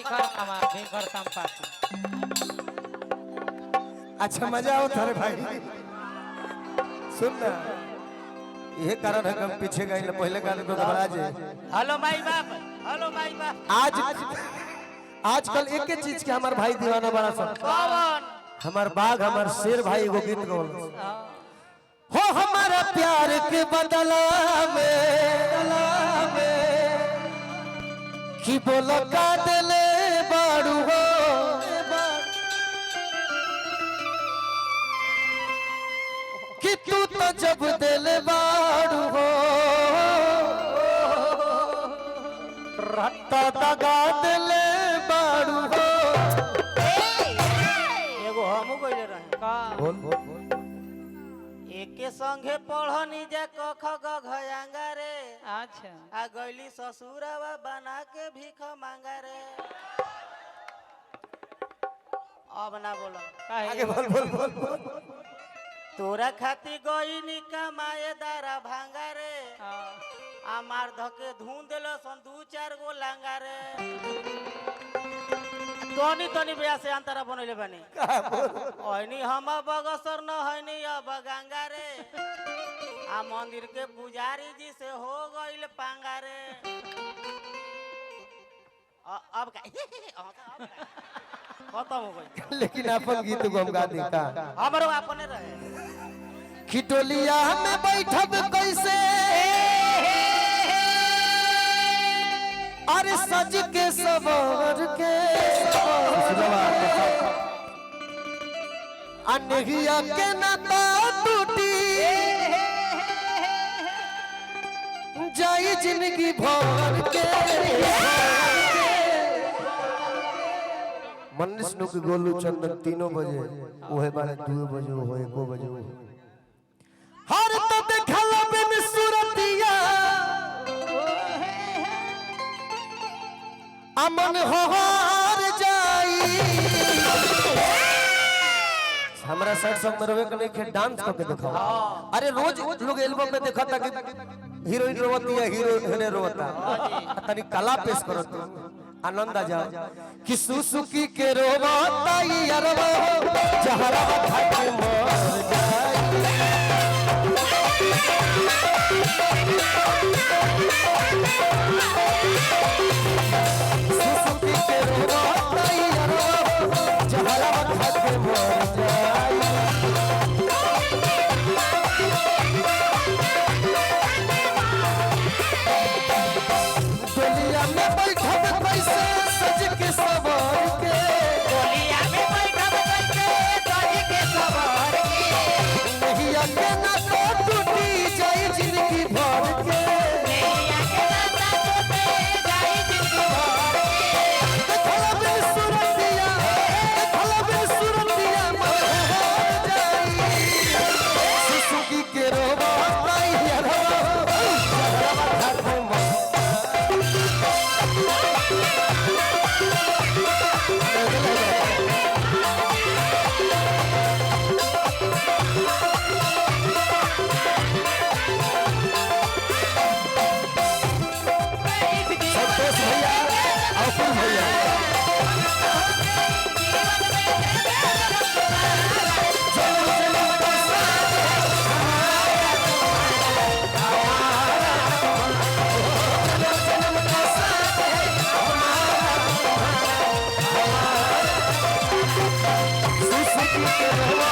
भिखर संपाती। अच्छा मजा आओ थारे भाई सुन ना ये कारण है कि हम पीछे गए पहले गाने तो घबरा जाए। हेलो माई बाप, हेलो माई बाप। आज आजकल एक एक चीज के हमार भाई दीवाना बड़ा सब कौन हमार बाघ हमार शेर भाई एगो गीत गौल हो हमारा प्यार के बदला में कि बोलो का दिले बाड़ू हो कि तू तो जब दिल बाड़ू हो रट्टा दगा दिले बाड़ू हो। एगो हमू कइले रहे का बोल एके संगे पढ़नी जा क ख ग घ आंगा रे। अच्छा आ गईली ससुरवा बना के भीख मांगा रे। अब ना बोलो आगे बोल बोल बोल बोल तोरा खाती गईनी कमाए दारा भांगा रे। आ मार धके धून देलो सन दू चार गो लांगा रे। तोनी तोनी बिया से अंतरा बनैले बानी ओइनी हम बगसर न हइनी अब गंगा रे। आ मंदिर के पुजारी जी से हो गइल पांगा रे। अब का खत्म हो गई। लेकिन अपन गीत को हम गा दी का हमरो अपने रहे खिटोलिया में बैठब कैसे अरे सज के सवर के अनहिया के नाता टूटी जाई जिंदगी भर के मनीष नु के गोलू चंदन 3 बजे ओहे बारे 2 बजे हो 1 बजे हो हर तो देखला बिन सूरतिया अमन होहार जाई हमरा साइड सॉन्ग में रवे के नहीं खे डांस करके दिखाओ। अरे रोज लोग एल्बम में देखा था कि हीरोइन रोवती है हीरो रोवता तनी कला पेश करत आनंद आ जाओ कि सुसुकी के रोवता यारवा जहरा खाके मर जाई सुसुकी के रोवता यारवा जहरा खाके मर जाई। दुनिया में बैठब कैसे सज के सवार के दुनिया में बैठब कैसे सज के सवार के नहिया के ना तो टूटी जाई जिंदगी भर के नैया के नाता टूटे जाई जिंदगी भर के देखला बिन सूरतिया मन हो जाई सुसुकी के रोवा यारवा जहरा खाके मर संतोष भैया अपुल भैया सुसुकी के